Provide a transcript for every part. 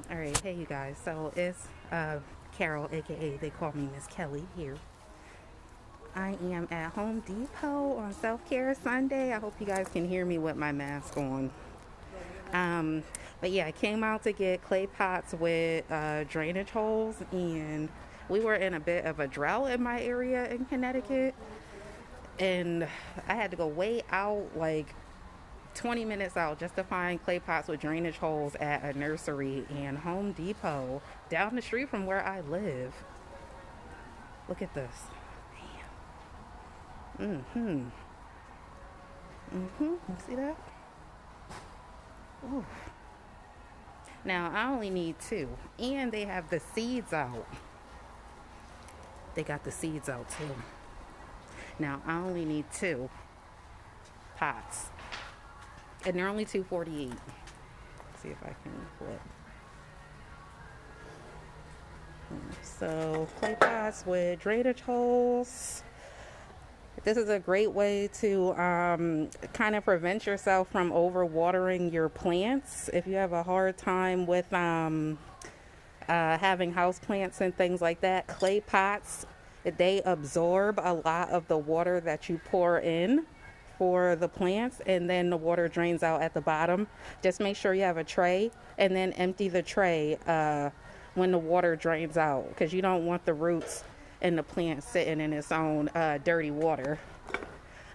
All right, hey you guys. So it's Carol, aka They Call Me Miss Kelly here. I am at Home Depot on Self Care Sunday. I hope you guys can hear me with my mask on. Um, but yeah, I came out to get clay pots with drainage holes, and we were in a bit of a drought in my area in Connecticut, and I had to go way out, like 20 minutes out, just to find clay pots with drainage holes at a nursery and Home Depot down the street from where I live. Look at this. Mm-hmm. Mm-hmm. You see that? Ooh. Now, I only need two. And they have the seeds out. They got the seeds out, too. Now, I only need two pots. And they're only $2.48. See if I can flip. So, clay pots with drainage holes. This is a great way to kind of prevent yourself from overwatering your plants. If you have a hard time with having house plants and things like that, clay pots, they absorb a lot of the water that you pour in for the plants, and then the water drains out at the bottom. Just make sure you have a tray and then empty the tray when the water drains out, because you don't want the roots and the plant sitting in its own dirty water.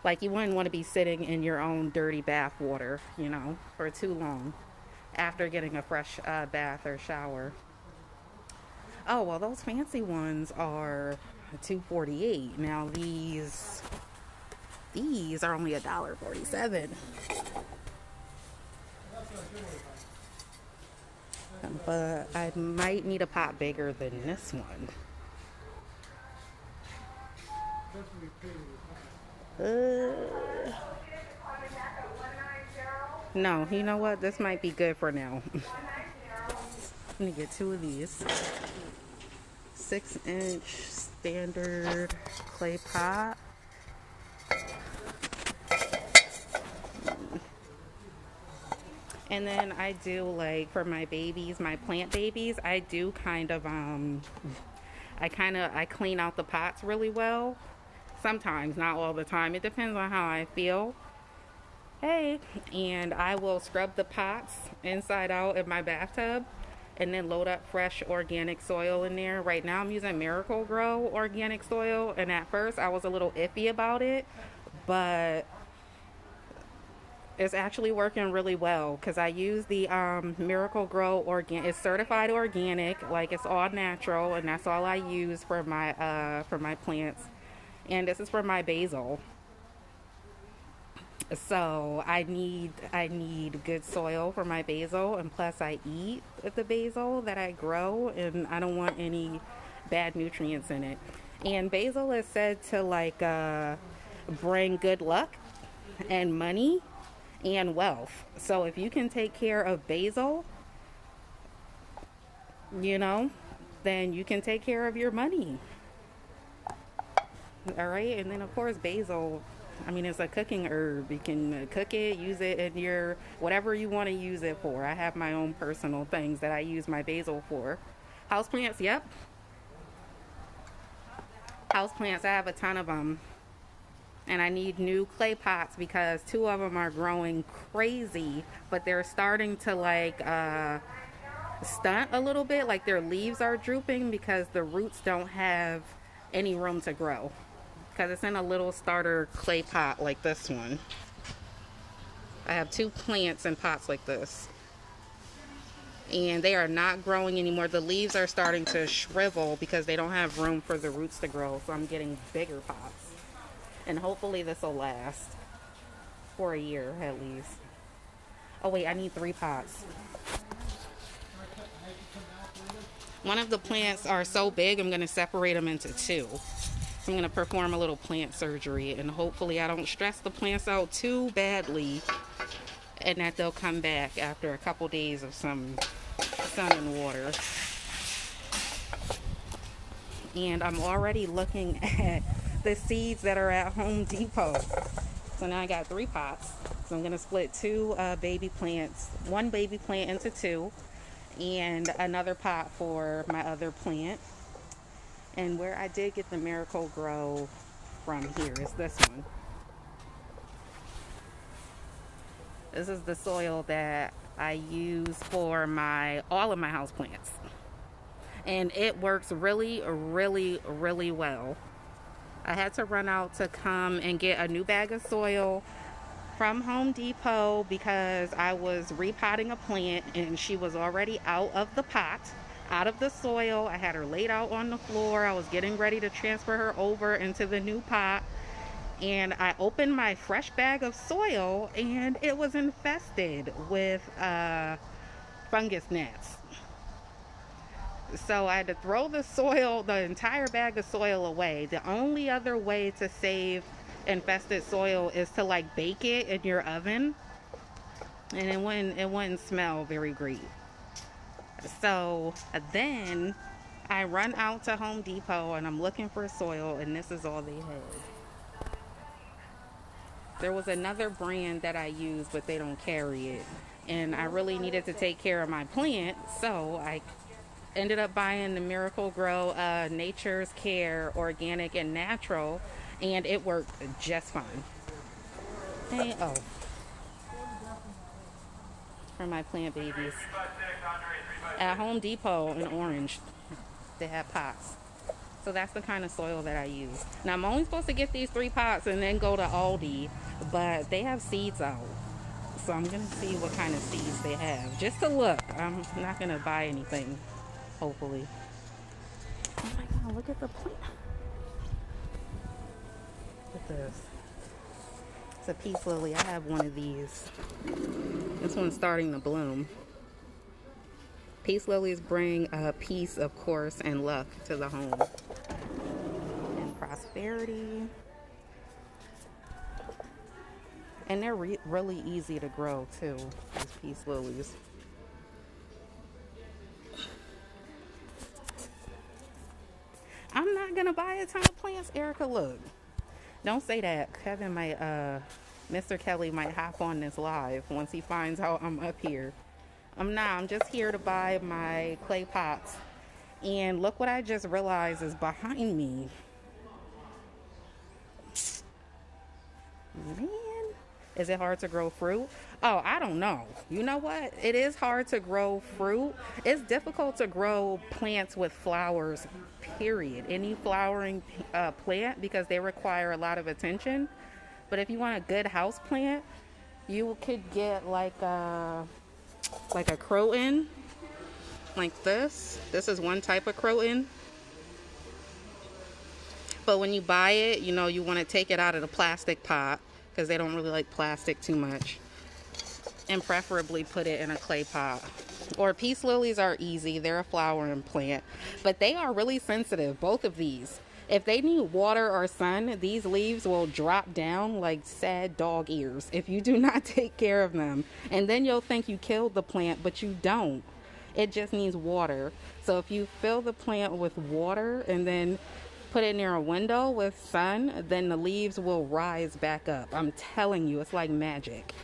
Like, you wouldn't want to be sitting in your own dirty bath water, for too long after getting a fresh bath or shower. Oh, well, those fancy ones are $2.48. Now these are only $1.47. But I might need a pot bigger than this one. No, you know what? This might be good for now. Let me get two of these. 6-inch standard clay pot. And then I do, like, for my babies, my plant babies, I do kind of I clean out the pots really well. Sometimes, not all the time. It depends on how I feel. Hey, and I will scrub the pots inside out in my bathtub and then load up fresh organic soil in there. Right now I'm using Miracle-Gro organic soil, and at first I was a little iffy about it, but it's actually working really well, because I use the Miracle-Gro organic. It's certified organic, like it's all natural, and that's all I use for my plants. And this is for my basil. So I need good soil for my basil, and plus I eat the basil that I grow, and I don't want any bad nutrients in it. And basil is said to bring good luck and money and wealth. So if you can take care of basil, then you can take care of your money. All right. And then of course basil, it's a cooking herb. You can cook it, use it in your whatever you want to use it for. I have my own personal things that I use my basil for. Houseplants, yep. Houseplants, I have a ton of them. And I need new clay pots because two of them are growing crazy, but they're starting to stunt a little bit. Like, their leaves are drooping because the roots don't have any room to grow. Because it's in a little starter clay pot like this one. I have two plants in pots like this, and they are not growing anymore. The leaves are starting to shrivel because they don't have room for the roots to grow. So I'm getting bigger pots, and hopefully this will last for a year at least. Oh wait, I need 3 pots. One of the plants are so big, I'm going to separate them into 2. I'm going to perform a little plant surgery, and hopefully I don't stress the plants out too badly, and that they'll come back after a couple days of some sun and water. And I'm already looking at the seeds that are at Home Depot. So now I got 3 pots. So I'm going to split 2 baby plants, 1 baby plant into 2, and another pot for my other plant. And where I did get the Miracle Grow from here is this one. This is the soil that I use for all of my house plants. And it works really, really, really well. I had to run out to come and get a new bag of soil from Home Depot because I was repotting a plant and she was already out of the pot, out of the soil. I had her laid out on the floor. I was getting ready to transfer her over into the new pot. And I opened my fresh bag of soil and it was infested with fungus gnats. So I had to throw the entire bag of soil away. The only other way to save infested soil is to like bake it in your oven, and it wouldn't smell very great. So then I run out to Home Depot and I'm looking for soil, and this is all they had. There was another brand that I use, but they don't carry it, and I really needed to take care of my plant, so I ended up buying the Miracle Grow Nature's Care Organic and Natural, and it worked just fine. Hey, oh, for my plant babies. At Home Depot in Orange, they have pots. So that's the kind of soil that I use. Now I'm only supposed to get these 3 pots and then go to Aldi, but they have seeds out. So I'm gonna see what kind of seeds they have, just to look. I'm not gonna buy anything. Hopefully. Oh my god, look at the plant. Look at this. It's a peace lily. I have one of these. This one's starting to bloom. Peace lilies bring peace, of course, and luck to the home. And prosperity. And they're really easy to grow, too, these peace lilies. I'm not gonna buy a ton of plants, Erica. Look, don't say that. Kevin might, Mr. Kelly might hop on this live once he finds out I'm up here. I'm not. I'm just here to buy my clay pots. And look what I just realized is behind me. Man, is it hard to grow fruit? Oh, I don't know. You know what? It is hard to grow fruit. It's difficult to grow plants with flowers, period. Any flowering plant, because they require a lot of attention. But if you want a good house plant, you could get like a croton, like this. This is one type of croton. But when you buy it, you know, you want to take it out of the plastic pot, because they don't really like plastic too much. And preferably put it in a clay pot. Or peace lilies are easy. They're a flowering plant. But they are really sensitive, both of these. If they need water or sun, these leaves will drop down like sad dog ears if you do not take care of them. And then you'll think you killed the plant, but you don't. It just needs water. So if you fill the plant with water and then put it near a window with sun, then the leaves will rise back up. I'm telling you, it's like magic.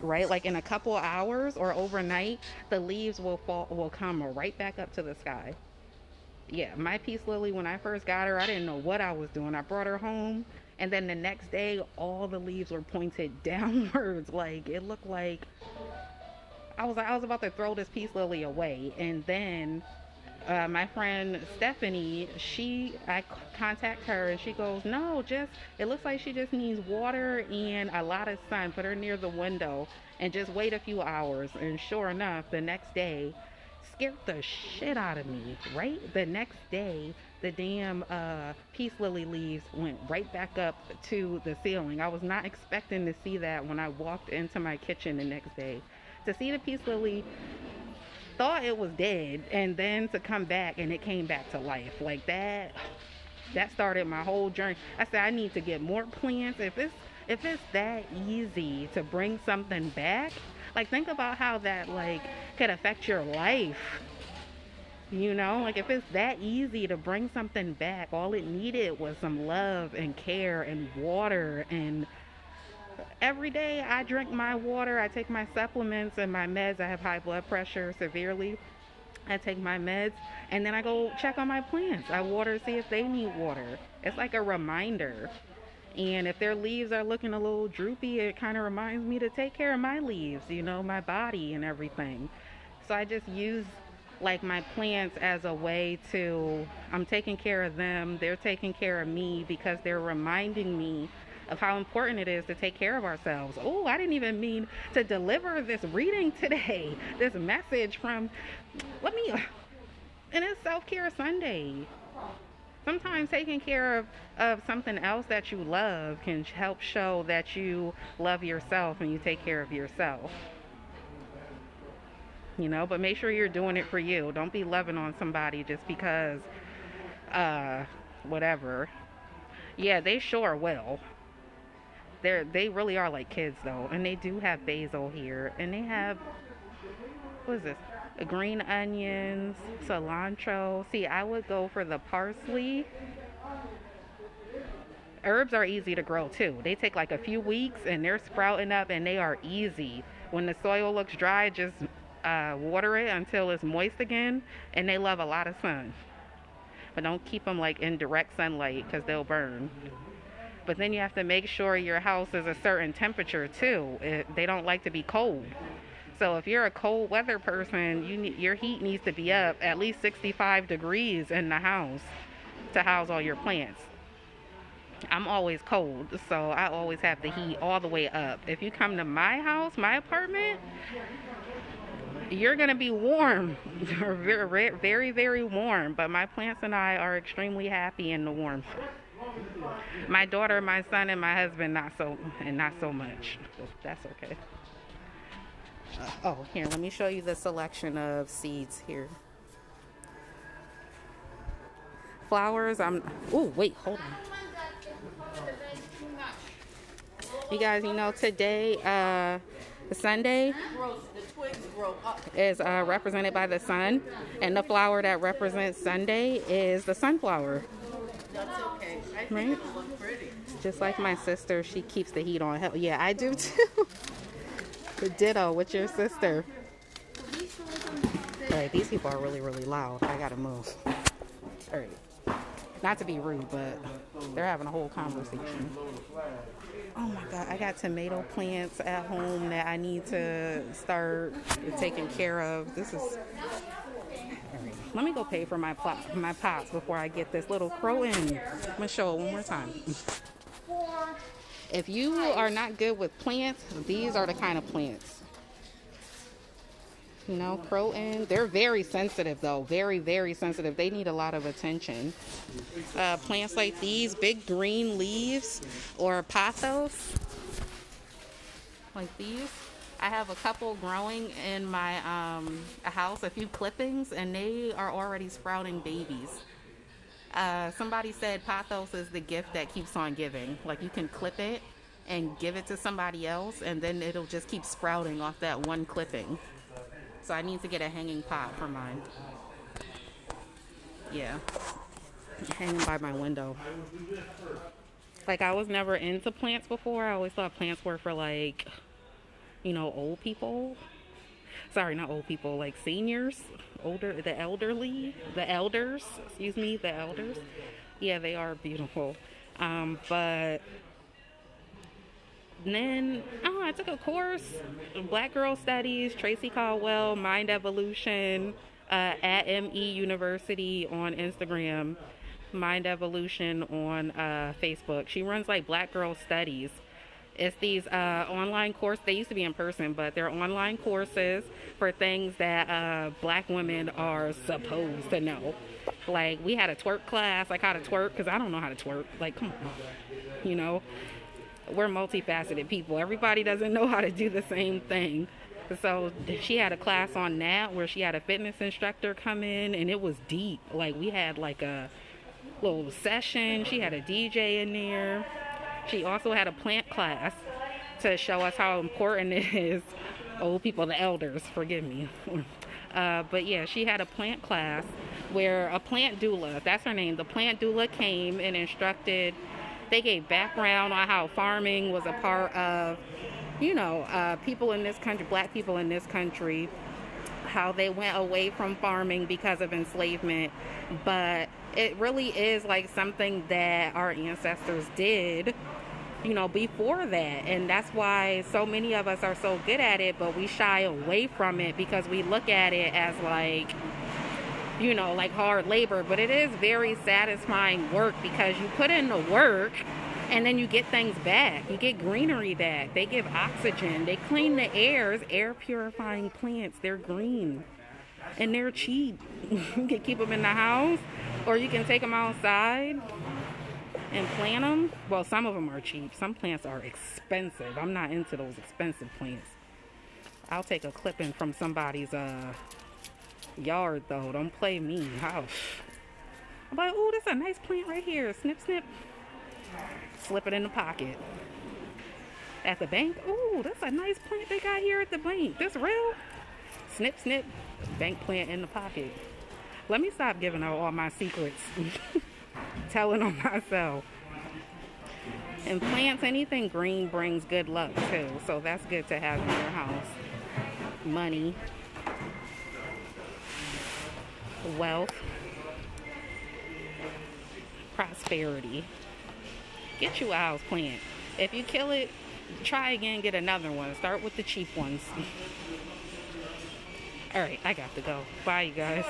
Right? Like in a couple hours or overnight, the leaves will come right back up to the sky. Yeah, my peace lily, when I first got her, I didn't know what I was doing. I brought her home, and then the next day, all the leaves were pointed downwards. Like, it looked like I was about to throw this peace lily away. And then my friend Stephanie, I contact her, and she goes, no, it looks like she just needs water and a lot of sun. Put her near the window and just wait a few hours. And sure enough, the next day, scared the shit out of me, right? The next day, the damn peace lily leaves went right back up to the ceiling. I was not expecting to see that when I walked into my kitchen the next day. To see the peace lily, thought it was dead, and then to come back and it came back to life. Like that started my whole journey. I said, I need to get more plants. If it's that easy to bring something back, like, think about how that, like, could affect your life. You know, like, if it's that easy to bring something back, all it needed was some love and care and water and every day I drink my water, I take my supplements and my meds. I have high blood pressure severely. I take my meds and then I go check on my plants. I water, see if they need water. It's like a reminder. And if their leaves are looking a little droopy, it kind of reminds me to take care of my leaves, you know, my body and everything. So I just use like my plants as a way to, I'm taking care of them, they're taking care of me because they're reminding me of how important it is to take care of ourselves. Oh, I didn't even mean to deliver this reading today, this message from, and it's Self-Care Sunday. Sometimes taking care of something else that you love can help show that you love yourself and you take care of yourself. You know, but make sure you're doing it for you. Don't be loving on somebody just because, whatever. Yeah, they sure will. They really are like kids though, and they do have basil here, and they have, what is this? Green onions, cilantro. See, I would go for the parsley. Herbs are easy to grow too. They take like a few weeks and they're sprouting up and they are easy. When the soil looks dry, just water it until it's moist again, and they love a lot of sun. But don't keep them like in direct sunlight because they'll burn. But then you have to make sure your house is a certain temperature too. They don't like to be cold. So if you're a cold weather person, your heat needs to be up at least 65 degrees in the house to house all your plants. I'm always cold, so I always have the heat all the way up. If you come to my house, my apartment, you're going to be warm, very, very, very warm. But my plants and I are extremely happy in the warmth. My daughter, my son, and my husband, not so much. That's okay. Here, let me show you the selection of seeds here. Flowers, wait, hold on. You guys, you know, today, Sunday is represented by the sun, and the flower that represents Sunday is the sunflower. That's okay. I think Right? it'll look pretty. Just like my sister, she keeps the heat on. Hell, yeah, I do too. Ditto with your sister. Alright, these people are really, really loud. I gotta move. Alright. Not to be rude, but they're having a whole conversation. Oh my god, I got tomato plants at home that I need to start taking care of. This is... Alright, let me go pay for my pots before I get this little crow in. I'm gonna show it one more time. If you are not good with plants, these are the kind of plants. You know, croton. They're very sensitive though. Very, very sensitive. They need a lot of attention. Plants like these, big green leaves, or pothos. Like these. I have a couple growing in my house, a few clippings, and they are already sprouting babies. Somebody said pothos is the gift that keeps on giving. Like you can clip it and give it to somebody else, and then it'll just keep sprouting off that one clipping. So I need to get a hanging pot for mine. Yeah, hanging by my window. Like I was never into plants before. I always thought plants were for like, you know, old people. Sorry, not old people, like seniors, the elders. Yeah, they are beautiful. But then, I took a course, Black Girl Studies, Tracy Caldwell, Mind Evolution, at ME University on Instagram, Mind Evolution on Facebook. She runs like Black Girl Studies. It's these online courses. They used to be in person, but they're online courses for things that black women are supposed to know. Like, we had a twerk class, like how to twerk, because I don't know how to twerk. Like, come on. You know, we're multifaceted people. Everybody doesn't know how to do the same thing. So she had a class on that where she had a fitness instructor come in, and it was deep. Like, we had like a little session. She had a DJ in there. She also had a plant class to show us how important it is. Old people, the elders, forgive me. But yeah, she had a plant class where a plant doula, that's her name, the plant doula came and instructed They gave background on how farming was a part of, people in this country, black people in this country, how they went away from farming because of enslavement. But it really is like something that our ancestors did, before that. And that's why so many of us are so good at it, but we shy away from it because we look at it as like, like hard labor. But it is very satisfying work because you put in the work and then you get things back. You get greenery back. They give oxygen. They clean the air. Air purifying plants. They're green and they're cheap. You can keep them in the house or you can take them outside and plant them. Well, some of them are cheap. Some plants are expensive. I'm not into those expensive plants. I'll take a clipping from somebody's yard though. Don't play me. I'm like, oh, that's a nice plant right here. Snip, snip. Slip it in the pocket. At the bank, oh, that's a nice plant they got here at the bank. This real? Snip, snip. Bank plant in the pocket. Let me stop giving out all my secrets. Telling on myself. And plants, anything green brings good luck too. So that's good to have in your house. Money. Wealth. Prosperity. Get you a house plant. If you kill it, try again, get another one. Start with the cheap ones. Alright, I got to go. Bye, you guys.